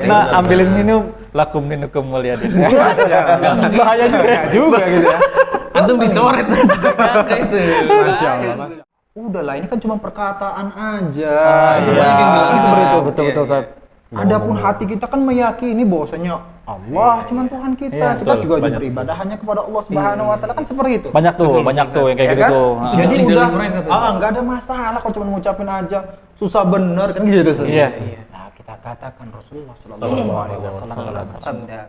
Nah, ambilin minum, lakum dinukum mulyadin. Bahaya juga gitu ya. Antum dicoret itu. Masya Allah. Udahlah, ini kan cuma perkataan aja. Itu banyak yang bilang seperti itu. Betul. Adapun hati kita kan meyakini bahwasanya Allah cuma Tuhan kita. Iya, Kita betul, juga banyak. beribadah hanya kepada Allah Subhanahu wa taala, kan seperti itu. Banyak tuh yang kayak Ya gitu kan? tuh. Jadi Itu udah dalil mereka tuh. enggak ada masalah kalau cuma ngucapin aja. Susah bener kan gitu sih. Iya. Nah, kita katakan Rasulullah sallallahu alaihi wasallam telah bersabda.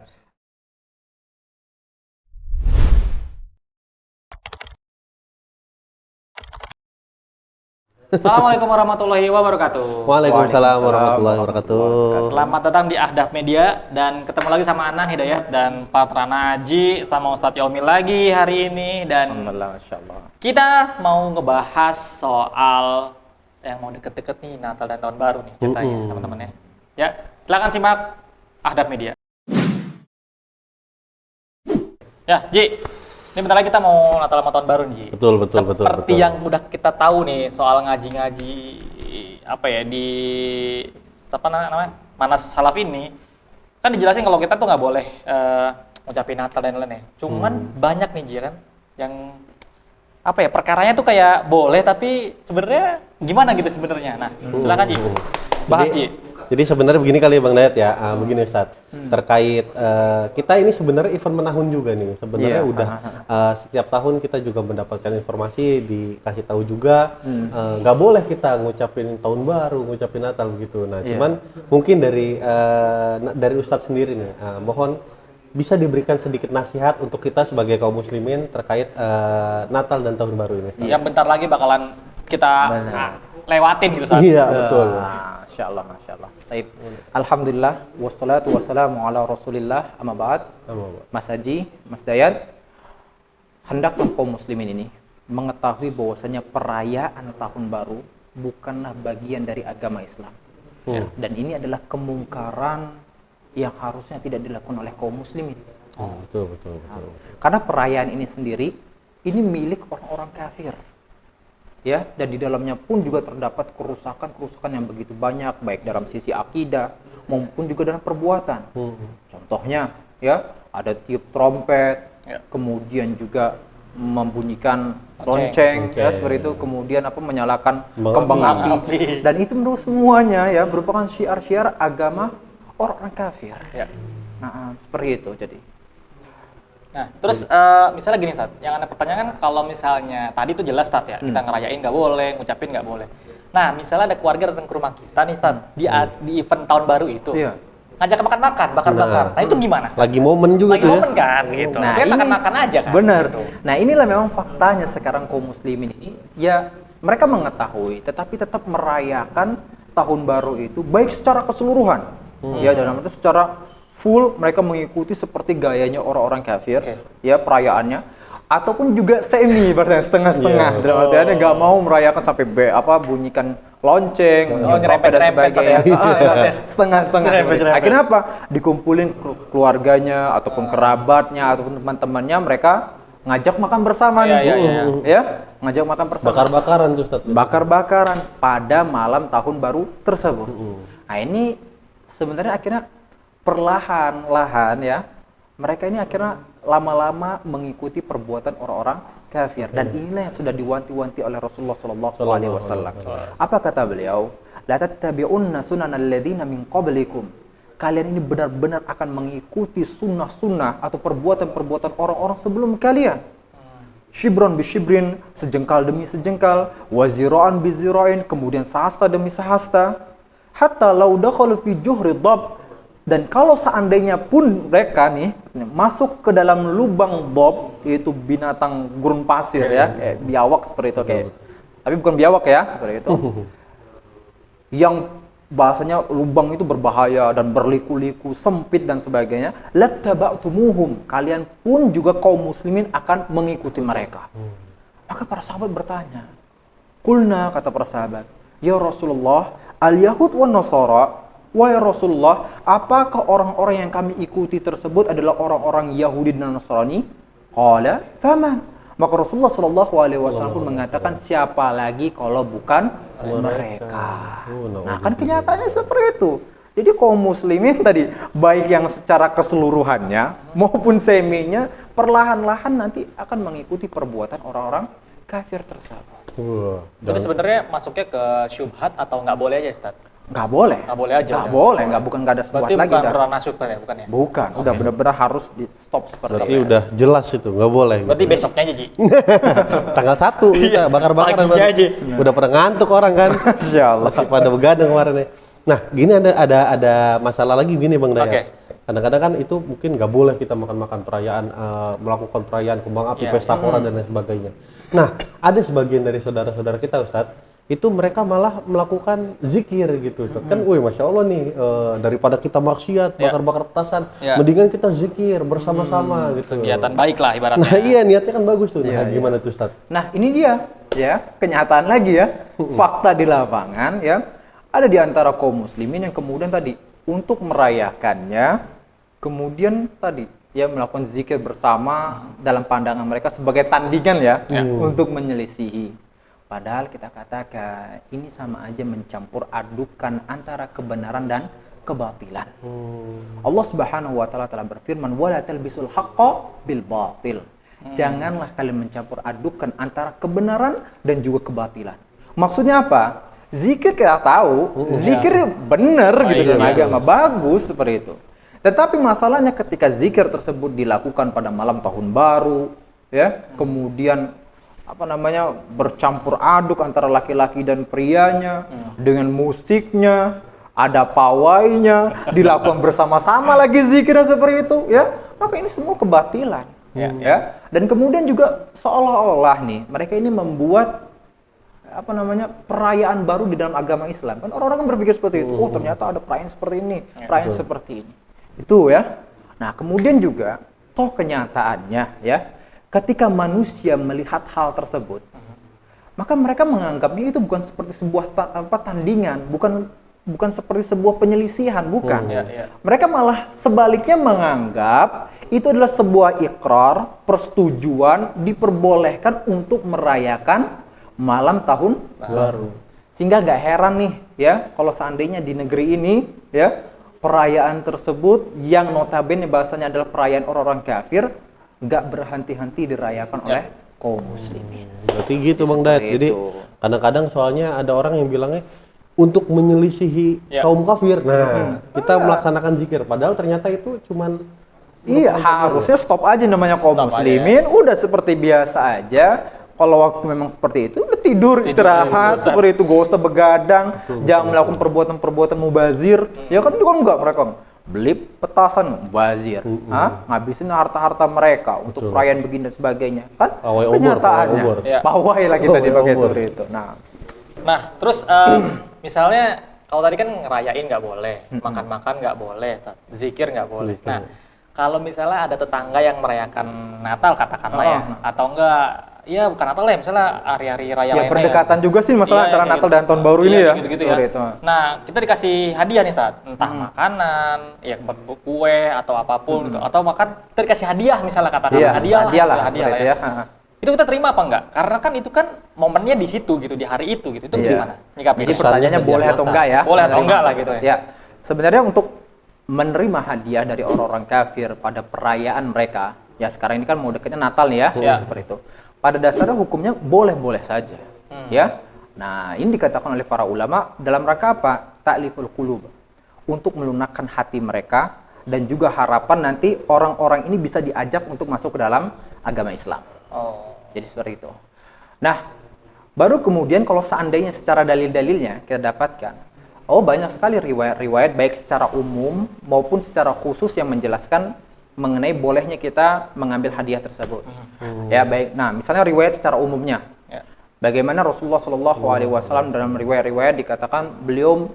Assalamualaikum warahmatullahi wabarakatuh. Waalaikumsalam warahmatullahi wabarakatuh. Selamat datang di Ahdaf Media dan ketemu lagi sama Anang Hidayat dan Pak Trana Haji sama Ustadz Yaumil lagi hari ini dan Alhamdulillah, masyaallah. kita mau ngebahas soal yang mau deket-deket nih Natal dan Tahun Baru nih ceritanya teman-teman ya. Ya, silakan simak Ahdaf Media. Ya, Ji. Ini bentar lagi kita mau Natal sama Tahun Baru nih, Ji. Betul. Seperti yang udah kita tahu nih soal ngaji-ngaji apa ya di apa namanya Manas Salaf ini kan dijelasin kalau kita tuh nggak boleh ngucapin Natal dan lain-lain ya. Cuman banyak nih Ji kan yang apa ya perkaranya tuh kayak boleh tapi sebenarnya gimana gitu sebenarnya. Nah, silakan Ji. Bahas Ji. Jadi sebenarnya begini kali ya Bang Dayat ya, begini Ustadz, terkait kita ini sebenarnya event menahun juga nih, sebenarnya udah setiap tahun kita juga mendapatkan informasi, dikasih tahu juga, nggak boleh kita ngucapin tahun baru, ngucapin Natal begitu. Nah, cuman mungkin dari Ustadz sendiri nih, mohon bisa diberikan sedikit nasihat untuk kita sebagai kaum muslimin terkait Natal dan tahun baru ini. Yang bentar lagi bakalan kita lewatin gitu saat. Iya betul. Masya Allah. Baik. Alhamdulillah, wassalatu wassalamu ala rasulillah, amma ba'd. Mas Haji, Mas Dayat, hendaklah kaum muslimin ini mengetahui bahwasanya perayaan tahun baru bukanlah bagian dari agama Islam. Dan ini adalah kemungkaran yang harusnya tidak dilakukan oleh kaum muslimin. Betul. Karena perayaan ini sendiri, ini milik orang-orang kafir. Ya, dan di dalamnya pun juga terdapat kerusakan yang begitu banyak, baik dalam sisi akidah maupun juga dalam perbuatan. Contohnya, ya, ada tiup trompet, kemudian juga membunyikan lonceng, ya, seperti itu, kemudian menyalakan kembang api, dan itu menurut semuanya ya merupakan syiar-syiar agama orang kafir. Ya. Nah, seperti itu jadi. Nah, terus misalnya gini Sat, yang Anda pertanyakan kalau misalnya tadi itu jelas Sat ya, kita ngerayain nggak boleh, ngucapin nggak boleh. Nah, misalnya ada keluarga datang ke rumah kita nih Sat, di event tahun baru itu, ngajak makan-makan, bakar-bakar. Nah, itu gimana Sat? Lagi momen juga Lagi tuh momen kan, gitu. Nah, Kita ini makan-makan aja kan. benar. Gitu. Nah, inilah memang faktanya sekarang kaum muslimin ini, ya mereka mengetahui, tetapi tetap merayakan tahun baru itu baik secara keseluruhan, ya dalam arti secara full mereka mengikuti seperti gayanya orang-orang kafir, ya perayaannya, ataupun juga semi, berarti setengah-setengah. Dalam artiannya nggak mau merayakan sampai bunyikan lonceng, nyerempet dan sebagainya. Setengah-setengah. Akhirnya apa? Dikumpulin keluarganya ataupun kerabatnya ataupun teman-temannya, mereka ngajak makan bersama nih, ya ngajak makan bersama. bakar-bakaran tuh Ustadz. Bakar-bakaran pada malam tahun baru tersebut. Nah, ini sebenarnya akhirnya perlahan-lahan ya, mereka ini akhirnya lama-lama mengikuti perbuatan orang-orang kafir, dan inilah yang sudah diwanti-wanti oleh Rasulullah Sallallahu Alaihi Wasallam. Apa kata beliau? La tattabi'unna sunanal ladzina min qablikum. Kalian ini benar-benar akan mengikuti sunnah-sunnah atau perbuatan-perbuatan orang-orang sebelum kalian. Shibron bi shibrin, sejengkal demi sejengkal, wazira'an bi zira'in, kemudian sehasta demi sehasta. Hatta law dakhalu fi juhri dhab, dan kalau seandainya pun mereka nih masuk ke dalam lubang bob, yaitu binatang gurun pasir ya, kayak biawak seperti itu, kayak, tapi bukan biawak ya, seperti itu, yang bahasanya lubang itu berbahaya dan berliku-liku, sempit dan sebagainya, lattaba'tumuhum, kalian pun juga kaum muslimin akan mengikuti mereka. Maka para sahabat bertanya, kulna, kata para sahabat, ya Rasulullah, al-Yahud wan Nasara, wahai Rasulullah, apakah orang-orang yang kami ikuti tersebut adalah orang-orang Yahudi dan Nasrani? Qala, faman? Maka Rasulullah Shallallahu Alaihi Wasallam pun mengatakan, siapa lagi kalau bukan mereka? Nah, kan kenyataannya seperti itu. Jadi kaum muslimin tadi, baik yang secara keseluruhannya maupun seminya, perlahan-lahan nanti akan mengikuti perbuatan orang-orang kafir tersebut. Jadi sebenarnya masuknya ke syubhat atau nggak boleh aja, Ustaz? Nggak boleh. Nggak boleh aja. Nggak boleh, nggak ada syubhat Berarti lagi. bukan dah. ranah syubhat ya, bukan ya? Bukan, udah benar-benar harus di stop seperti Berarti itu. udah jelas itu, nggak boleh. Berarti gitu. besoknya aja, Ji. Tanggal 1 kita bakar-bakar. paginya aja. Udah pada ngantuk orang kan. Insyaallah. Masih pada begadang kemarin ya. Nah, gini ada masalah lagi gini Bang Dayat. Oke. Kadang-kadang kan itu mungkin nggak boleh kita makan-makan perayaan, melakukan perayaan kembang api, Iya. pesta pora dan lain sebagainya. Nah, ada sebagian dari saudara-saudara kita Ustadz, itu mereka malah melakukan zikir gitu Ustadz. Kan, wih Masya Allah nih, daripada kita maksiat, Iya. bakar-bakar petasan, Iya. mendingan kita zikir bersama-sama gitu. Kegiatan baik lah ibaratnya. Nah iya, niatnya kan bagus tuh. Iya, Nah, iya. gimana tuh Ustadz? Nah, ini dia ya, kenyataan lagi ya. Fakta di lapangan ya. Ada di antara kaum muslimin yang kemudian tadi untuk merayakannya, kemudian tadi ya melakukan zikir bersama dalam pandangan mereka sebagai tandingan ya untuk menyelisihi. Padahal kita katakan ini sama aja mencampur adukan antara kebenaran dan kebatilan. Allah Subhanahu wa taala telah berfirman, "Wala talbisul haqqo bil batil." Janganlah kalian mencampur adukan antara kebenaran dan juga kebatilan. Maksudnya apa? Zikir kita tahu, zikir benar gitu dalam agama, bagus seperti itu. Tetapi masalahnya ketika zikir tersebut dilakukan pada malam tahun baru, ya, kemudian bercampur aduk antara laki-laki dan prianya dengan musiknya, ada pawainya, dilakukan bersama-sama lagi zikirnya seperti itu, ya, maka ini semua kebatilan, ya. Dan kemudian juga seolah-olah nih mereka ini membuat perayaan baru di dalam agama Islam. Kan orang-orang kan berpikir seperti itu. Oh, ternyata ada perayaan seperti ini, perayaan seperti ini. Itu ya. Nah, kemudian juga toh kenyataannya ya, ketika manusia melihat hal tersebut, maka mereka menganggapnya itu bukan seperti sebuah tandingan, bukan seperti sebuah penyelisihan, bukan. Mereka malah sebaliknya menganggap itu adalah sebuah ikrar, persetujuan, diperbolehkan untuk merayakan malam tahun baru. Sehingga nggak heran nih ya kalau seandainya di negeri ini ya perayaan tersebut yang notabene bahasanya adalah perayaan orang-orang kafir nggak berhenti-henti dirayakan oleh kaum muslimin. Berarti gitu Bang Dayat. Seperti Jadi itu. kadang-kadang soalnya ada orang yang bilangnya untuk menyelisihi kaum kafir. Nah, kita melaksanakan zikir padahal ternyata itu cuman Iya, harusnya stop aja namanya kaum Stop muslimin, udah seperti biasa aja. Kalau waktu memang seperti itu, udah tidur istirahat, seperti itu, gak usah begadang, jangan melakukan perbuatan-perbuatan mubazir. Ya kan itu kan enggak mereka beli petasan mubazir, ngabisin harta-harta mereka untuk perayaan begini dan sebagainya. Kan Pawai obor, kenyataannya, pawai obor. pawai lagi tadi Pawai pakai obor. seperti itu. Nah, terus misalnya kalau tadi kan ngerayain nggak boleh, makan-makan nggak boleh, zikir nggak boleh. Nah, kalau misalnya ada tetangga yang merayakan Natal katakanlah ya, atau enggak, ya bukan Natal lah, ya, misalnya hari-hari raya Ya lainnya. berdekatan juga sih masalah antara kayak Natal gitu. dan Tahun Baru ini ya. Gitu-gitu Seperti ya. itu. Nah, kita dikasih hadiah nih saat entah makanan, ya kue atau apapun gitu, atau makan kita dikasih hadiah misalnya katakan Iya, hadiah lah, hadiah lah, gitu, hadiah seperti lah itu ya. ya. Itu kita terima apa enggak? Karena kan itu kan momennya di situ gitu, di hari itu gitu. Itu gimana? Nyikapnya? Jadi pertanyaannya boleh atau enggak ya? Boleh atau Menerima. enggak lah gitu ya. Ya, sebenarnya untuk menerima hadiah dari orang-orang kafir pada perayaan mereka, ya sekarang ini kan mau dekatnya Natal nih ya, Ya. seperti itu. Pada dasarnya hukumnya boleh-boleh saja, ya. Nah, ini dikatakan oleh para ulama dalam rangka apa? Ta'liful qulub, untuk melunakkan hati mereka dan juga harapan nanti orang-orang ini bisa diajak untuk masuk ke dalam agama Islam. Oh. Jadi seperti itu. Nah, baru kemudian kalau seandainya secara dalil-dalilnya kita dapatkan, oh banyak sekali riwayat-riwayat baik secara umum maupun secara khusus yang menjelaskan mengenai bolehnya kita mengambil hadiah tersebut. Ya baik. Nah, misalnya riwayat secara umumnya, Ya. bagaimana Rasulullah Shallallahu Alaihi Wasallam dalam riwayat-riwayat dikatakan beliau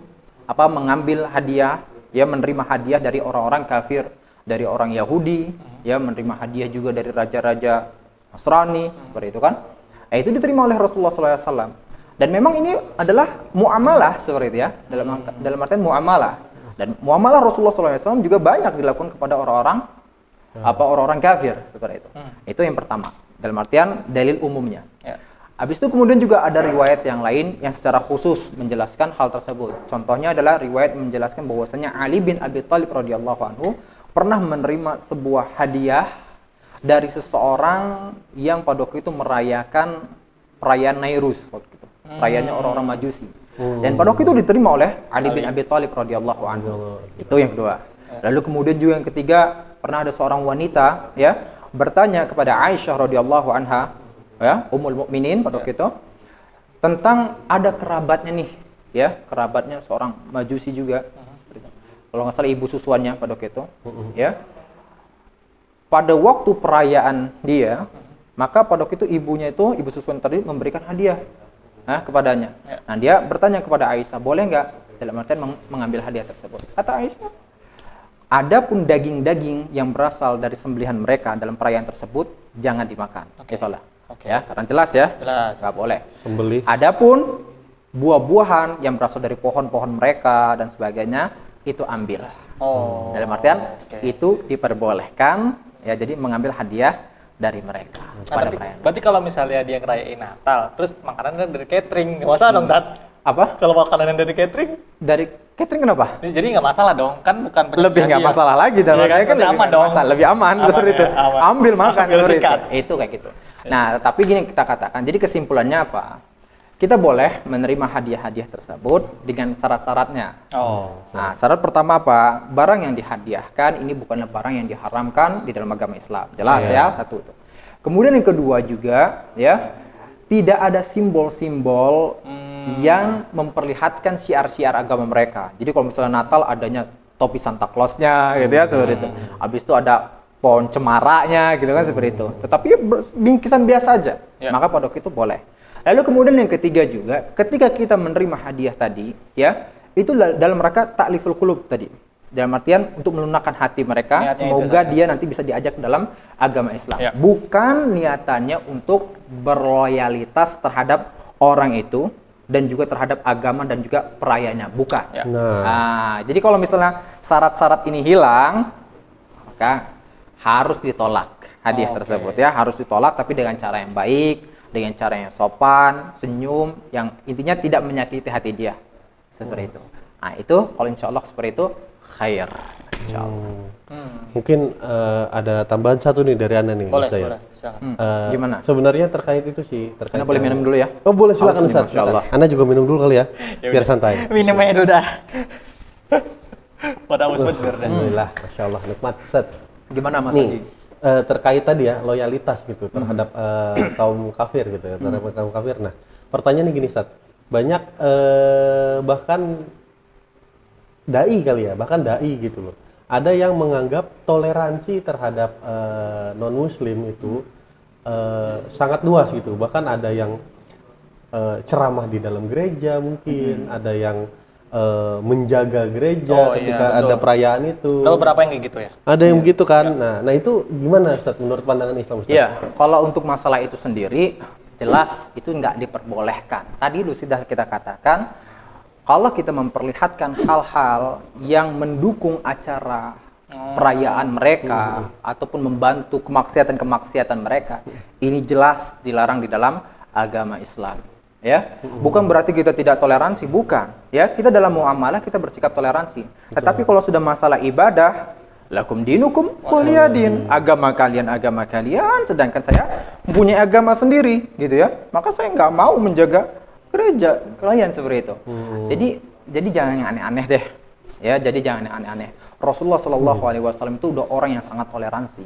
mengambil hadiah, ya menerima hadiah dari orang-orang kafir, dari orang Yahudi, ya menerima hadiah juga dari raja-raja Nasrani, seperti itu kan. Itu diterima oleh Rasulullah SAW. Dan memang ini adalah muamalah seperti itu ya, dalam artian muamalah. Dan muamalah Rasulullah SAW juga banyak dilakukan kepada orang-orang orang-orang kafir seperti itu. Itu yang pertama, dalam artian dalil umumnya. Ya. Habis itu kemudian juga ada riwayat yang lain yang secara khusus menjelaskan hal tersebut. Contohnya adalah riwayat menjelaskan bahwasanya Ali bin Abi Thalib radhiyallahu anhu pernah menerima sebuah hadiah dari seseorang yang pada waktu itu merayakan perayaan Nairuz waktu itu. Perayaannya orang-orang Majusi. Dan pada waktu itu diterima oleh Ali bin Abi Thalib radhiyallahu anhu. Itu yang kedua. Lalu kemudian juga yang ketiga, pernah ada seorang wanita ya bertanya kepada Aisyah radhiyallahu anha, ya, Ummul Mukminin pada waktu itu, tentang ada kerabatnya nih, ya, kerabatnya seorang Majusi juga. Kalau nggak salah ibu susuannya pada waktu itu, ya. Pada waktu perayaan dia, maka pada waktu itu ibunya itu, ibu susuan tadi memberikan hadiah kepadanya. Nah, dia bertanya kepada Aisyah, boleh nggak dalam artian mengambil hadiah tersebut? Kata Aisyah, adapun daging-daging yang berasal dari sembelihan mereka dalam perayaan tersebut jangan dimakan. Itulah. Ya, karena jelas ya. Jelas. Nggak boleh. Sembelih. Adapun buah-buahan yang berasal dari pohon-pohon mereka dan sebagainya itu ambil. Dalam artian itu diperbolehkan ya, jadi mengambil hadiah dari mereka pada perayaan. Berarti kalau misalnya dia ngerayain Natal, terus makanannya dari catering, nggak masalah dong, Tat? Apa? Kalau makanan dari catering? Dari catering kenapa? Jadi nggak masalah dong, kan bukan Lebih nggak masalah lagi dalam Iya, kan lebih aman nggak dong. masalah, lebih aman seperti ya, itu. aman. Ambil makan Ambil seperti sikat. itu. Itu kayak gitu. Nah, tapi gini kita katakan. Jadi kesimpulannya apa? Kita boleh menerima hadiah-hadiah tersebut dengan syarat-syaratnya. Nah, syarat pertama apa? Barang yang dihadiahkan ini bukanlah barang yang diharamkan di dalam agama Islam. Jelas ya, satu itu. Kemudian yang kedua juga, ya, tidak ada simbol-simbol yang memperlihatkan syiar-syiar agama mereka. Jadi kalau misalnya Natal adanya topi Santa Claus-nya gitu ya, seperti itu. Habis itu ada pohon cemaraknya gitu kan, seperti itu. Tetapi bingkisan biasa aja. Maka pada waktu itu boleh. Lalu kemudian yang ketiga juga, ketika kita menerima hadiah tadi, ya, itu dalam rangka ta'liful qulub tadi. Dalam artian untuk melunakkan hati mereka, Niatnya semoga dia nanti bisa diajak ke dalam agama Islam. Bukan niatannya untuk berloyalitas terhadap orang itu dan juga terhadap agama dan juga perayaannya, bukan. Nah, jadi kalau misalnya syarat-syarat ini hilang, maka harus ditolak hadiah tersebut ya, harus ditolak tapi dengan cara yang baik, dengan cara yang sopan, senyum, yang intinya tidak menyakiti hati dia. Seperti itu. Nah, itu kalau insya Allah seperti itu khair. Insya Allah. Mungkin ada tambahan satu nih dari Anda nih. Boleh, saya. boleh. Silakan. Gimana? Sebenarnya terkait itu sih. Terkait Anda boleh minum dulu ya? Oh boleh, silakan Ustaz. Masya Allah. Anda juga minum dulu kali ya, biar santai. Minum aja dulu dah. Pada haus bener dah. Alhamdulillah, Masya Allah, nikmat Ustaz. Gimana Mas Nih, Haji? terkait tadi ya, loyalitas gitu terhadap kaum kafir gitu ya, terhadap kaum kafir. Nah, pertanyaannya gini Ustaz, banyak bahkan dai kali ya, bahkan dai gitu loh. Ada yang menganggap toleransi terhadap non-muslim itu sangat luas gitu. Bahkan ada yang ceramah di dalam gereja mungkin, ada yang menjaga gereja ketika ada perayaan itu. Lalu berapa yang kayak gitu ya? Ada yang begitu kan. Nah, itu gimana Ustaz menurut pandangan Islam Ustaz? Iya, kalau untuk masalah itu sendiri jelas itu nggak diperbolehkan. Tadi sudah kita katakan kalau kita memperlihatkan hal-hal yang mendukung acara perayaan mereka ataupun membantu kemaksiatan-kemaksiatan mereka, ini jelas dilarang di dalam agama Islam. Ya, bukan berarti kita tidak toleransi, bukan. Ya, kita dalam muamalah kita bersikap toleransi. Tetapi kalau sudah masalah ibadah, lakum dinukum waliyadin, agama kalian, sedangkan saya mempunyai agama sendiri, gitu ya. Maka saya nggak mau menjaga gereja kalian seperti itu. Jadi jangan yang aneh-aneh deh. Ya, jadi jangan yang aneh-aneh. Rasulullah Shallallahu Alaihi Wasallam itu udah orang yang sangat toleransi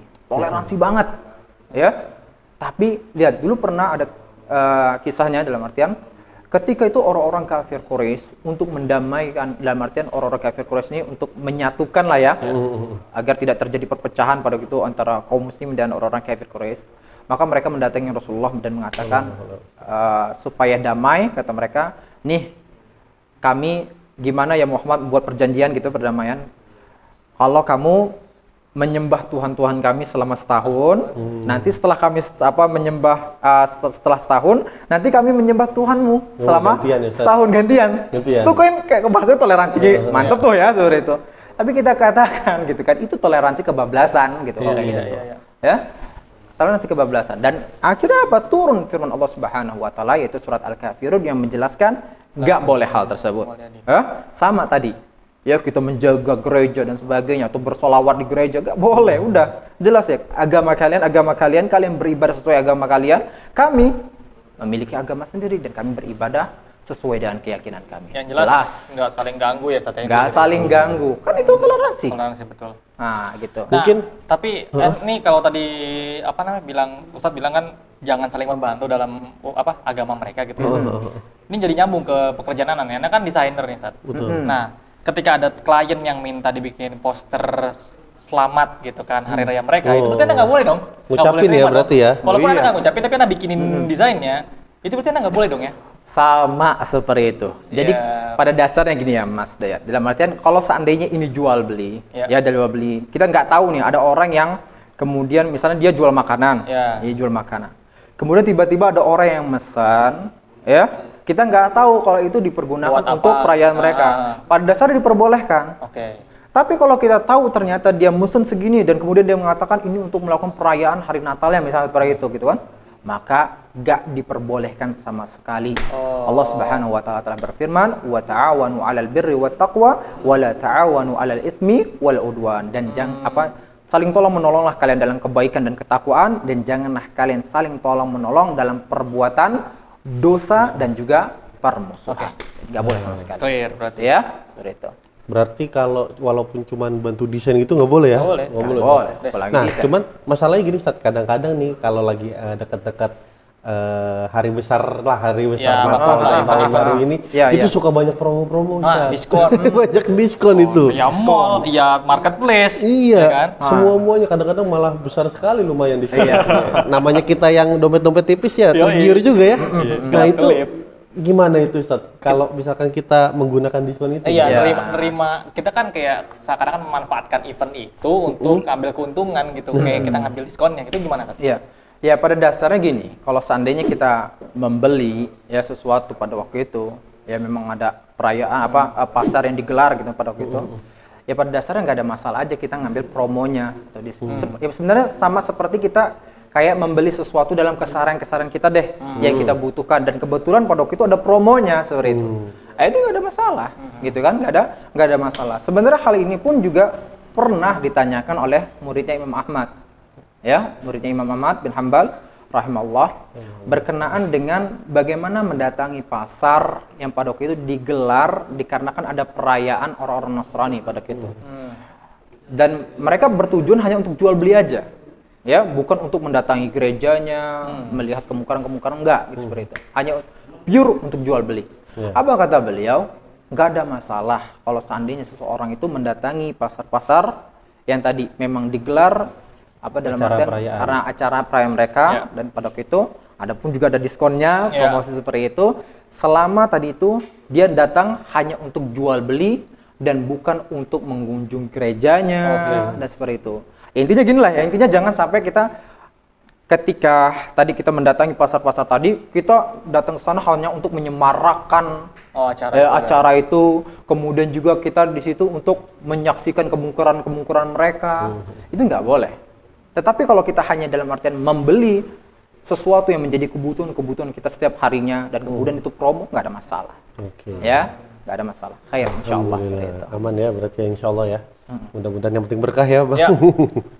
banget. Ya, tapi lihat dulu pernah ada kisahnya dalam artian ketika itu orang-orang kafir Quraisy untuk mendamaikan, dalam artian orang-orang kafir Quraisy ini untuk menyatukan lah ya, agar tidak terjadi perpecahan pada itu antara kaum muslim dan orang-orang kafir Quraisy, maka mereka mendatangi Rasulullah dan mengatakan supaya damai, kata mereka, nih kami gimana ya Muhammad buat perjanjian gitu, perdamaian, kalau kamu menyembah Tuhan-Tuhan kami selama setahun, nanti setelah kami setelah setahun, nanti kami menyembah Tuhanmu selama setahun gantian. Itu kan kayak bahasanya toleransi, mantep tuh ya seperti itu. Tapi kita katakan gitu kan, itu toleransi kebablasan gitu. Ya, toleransi kebablasan. Dan akhirnya apa? Turun firman Allah Subhanahu wa taala yaitu surat Al-Kafirun yang menjelaskan nggak boleh hal tersebut. Sama tadi. Ya, kita menjaga gereja dan sebagainya atau bersolawat di gereja nggak boleh. Udah jelas ya, agama kalian beribadah sesuai agama kalian. Kami memiliki agama sendiri dan kami beribadah sesuai dengan keyakinan kami. Yang jelas nggak saling ganggu ya, Ustaz. Nggak saling ganggu. Kan itu toleransi. Toleransi betul. Nah, gitu. Nah, Mungkin tapi nih kalau tadi Ustadz bilang kan jangan saling membantu dalam agama mereka gitu. Ini jadi nyambung ke pekerjaan Anan kan desainer nih, Ustadz. Nah, ketika ada klien yang minta dibikin poster selamat gitu kan hari raya mereka, itu berarti Anda nggak boleh dong. Ngucapin ya berarti ya. Walaupun Anda nggak ngucapin, tapi Anda bikinin desainnya, itu berarti Anda nggak boleh dong ya. Sama seperti itu. Jadi pada dasarnya gini ya Mas Dayat. Dalam artian kalau seandainya ini jual beli, jual beli, kita nggak tahu nih ada orang yang kemudian misalnya dia jual makanan, dia jual makanan. Kemudian tiba-tiba ada orang yang mesan, ya. Kita nggak tahu kalau itu dipergunakan untuk perayaan mereka. Pada dasarnya diperbolehkan. Tapi kalau kita tahu ternyata dia mesen segini dan kemudian dia mengatakan ini untuk melakukan perayaan hari Natalnya misalnya seperti itu gitu kan, maka nggak diperbolehkan sama sekali. Allah Subhanahu wa taala telah berfirman, "Wa ta'awanu 'alal birri wat taqwa wa la ta'awanu 'alal itsmi wal udwan." Dan saling tolong menolonglah kalian dalam kebaikan dan ketakwaan, dan janganlah kalian saling tolong menolong dalam perbuatan dosa dan juga permusuhan. Nggak boleh sama sekali. Clear berarti. Ya, seperti itu. berarti kalau walaupun cuman bantu desain gitu nggak boleh ya? Nggak Boleh. Apalagi Nah, desain. cuman masalahnya gini, Ustaz, kadang-kadang nih kalau lagi dekat-dekat hari besar Natal tahun baru ini, itu suka banyak promo-promo, Ustaz. Diskon. Banyak diskon itu. Ya mall, ya marketplace. Iya, ya kan? semuanya kadang-kadang malah besar sekali lumayan di sini. Namanya kita yang dompet-dompet tipis ya, tergiur juga ya. Nah itu gimana itu, Ustaz? Kalau misalkan kita menggunakan diskon itu? Iya, nerima. Kita kan kayak seakan-akan memanfaatkan event itu untuk ngambil keuntungan gitu. Kayak kita ngambil diskonnya. Itu gimana, Ustaz? Iya. Ya pada dasarnya gini, kalau seandainya kita membeli ya sesuatu pada waktu itu, ya memang ada perayaan pasar yang digelar gitu pada waktu itu, ya pada dasarnya nggak ada masalah aja kita ngambil promonya atau ya sebenarnya sama seperti kita kayak membeli sesuatu dalam kesaran kita deh yang kita butuhkan, dan kebetulan pada waktu itu ada promonya seperti itu. Itu nggak ada masalah, gitu kan? Nggak ada masalah. Sebenarnya hal ini pun juga pernah ditanyakan oleh muridnya Imam Ahmad. Ya, muridnya Imam Ahmad bin Hanbal rahimahullah, berkenaan dengan bagaimana mendatangi pasar yang pada waktu itu digelar dikarenakan ada perayaan orang-orang Nasrani pada waktu itu. Dan mereka bertujuan hanya untuk jual beli aja. Ya, bukan untuk mendatangi gerejanya, melihat kemungkaran-kemungkaran, enggak gitu seperti itu. Hanya pure untuk jual beli. Apa kata beliau? Enggak ada masalah kalau seandainya seseorang itu mendatangi pasar-pasar yang tadi memang digelar dalam artian karena acara perayaan mereka, dan pada waktu itu adapun juga ada diskonnya, promosi seperti itu, selama tadi itu dia datang hanya untuk jual beli dan bukan untuk mengunjungi gerejanya dan seperti itu. Intinya gini lah ya, intinya jangan sampai kita ketika tadi kita mendatangi pasar-pasar tadi, kita datang ke sana hanya untuk menyemarakkan acara itu, kemudian juga kita di situ untuk menyaksikan kemungkaran mereka. Itu nggak boleh. Tetapi kalau kita hanya dalam artian membeli sesuatu yang menjadi kebutuhan kita setiap harinya dan kemudian itu promo, nggak ada masalah. Ya, nggak ada masalah. Khair, insyaallah. Aman ya, berarti insyaallah ya. Mudah-mudahan yang penting berkah ya, Bang. Ya.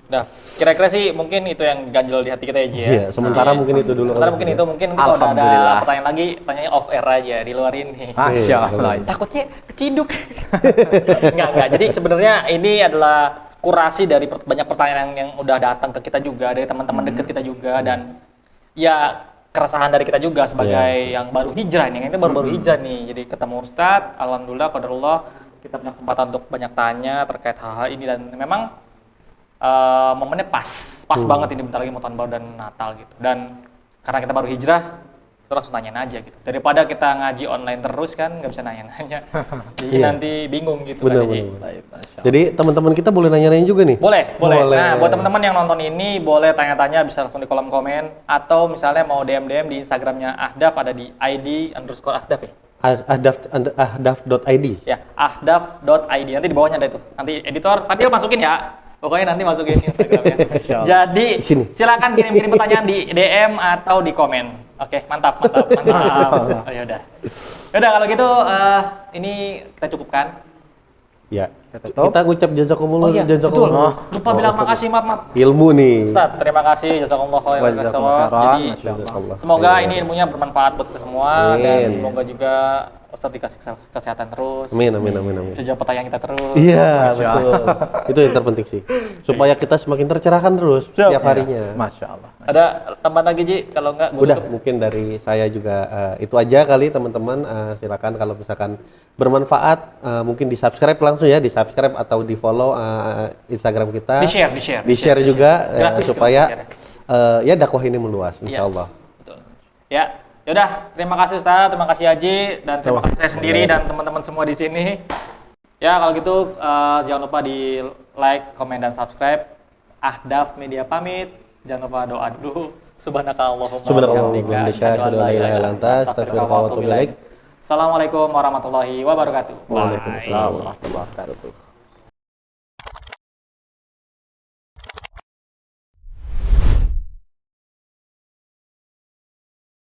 Nah, kira-kira sih mungkin itu yang ganjel di hati kita ya, Ji. Iya, sementara mungkin itu dulu. Mungkin kalau ada pertanyaan lagi, tanyanya off air aja di luar ini. Masya Allah. Takutnya keciduk. Enggak. Jadi sebenarnya ini adalah kurasi dari banyak pertanyaan yang udah datang ke kita juga, dari teman-teman dekat kita juga, dan ya keresahan dari kita juga sebagai yang baru hijrah nih. Yang itu baru hijrah nih. Jadi ketemu Ustadz, alhamdulillah qadarullah kita punya kesempatan untuk banyak tanya terkait hal-hal ini, dan memang momennya pas banget ini, bentar lagi mau tahun baru dan Natal gitu. Dan karena kita baru hijrah, terus nanyain aja gitu. Daripada kita ngaji online terus kan nggak bisa nanya-nanya. Jadi nanti bingung gitu. Benar. Jadi teman-teman kita boleh nanya-nanya juga nih? Boleh. Nah, buat teman-teman yang nonton ini boleh tanya-tanya, bisa langsung di kolom komen, atau misalnya mau DM di Instagramnya Ahdaf, ada di id_Ahdaf ya. Ahdaf.id. Ya, ahdaf.id. Nanti di bawahnya ada itu. Nanti editor Fadil masukin ya. Pokoknya nanti masukin Instagramnya. Jadi Sini. silakan kirim-kirim pertanyaan di DM atau di komen. Oke, mantap. Oh, ya udah. Yaudah kalau gitu ini kita cukupkan. Ya. tutup. Kita ngucap jazakumullah, Betul. jazakumullah. Lupa bilang makasih, maaf. Ilmu nih. Ustaz, terima kasih jazakallahu khairan. Jazakumullah khairan, Jadi Jazakallah semoga khairan. ini ilmunya bermanfaat buat kita semua dan Amin. semoga juga Ustaz dikasih kesehatan terus. Amin, amin, amin, amin. Bisa jawab pertanyaan kita terus. Iya, betul. Itu yang terpenting sih. Supaya kita semakin tercerahkan terus setiap harinya. Masya Allah. Ada tambahan lagi Ji? Kalau enggak gua Udah, tutup. mungkin dari saya juga itu aja kali teman-teman. Silakan kalau misalkan bermanfaat, mungkin di subscribe langsung ya, di subscribe atau di follow Instagram kita. Di share juga Gratis supaya di-share ya dakwah ini meluas, Iya. insya Allah. Betul. Ya, yaudah. Terima kasih Ustaz, terima kasih Haji, dan terima kasih saya sendiri dan teman-teman semua di sini. Ya, kalau gitu jangan lupa di like, komen, dan subscribe. Ahdaf Media pamit. Jangan lupa doa dulu. Subhanakallahumma Subhanakallahumma wa bihamdika, wa bihamdika, asyhadu an la ilaha illa anta, astaghfiruka wa atubu ilaik. Assalamualaikum warahmatullahi wabarakatuh. Waalaikumsalam warahmatullahi wabarakatuh.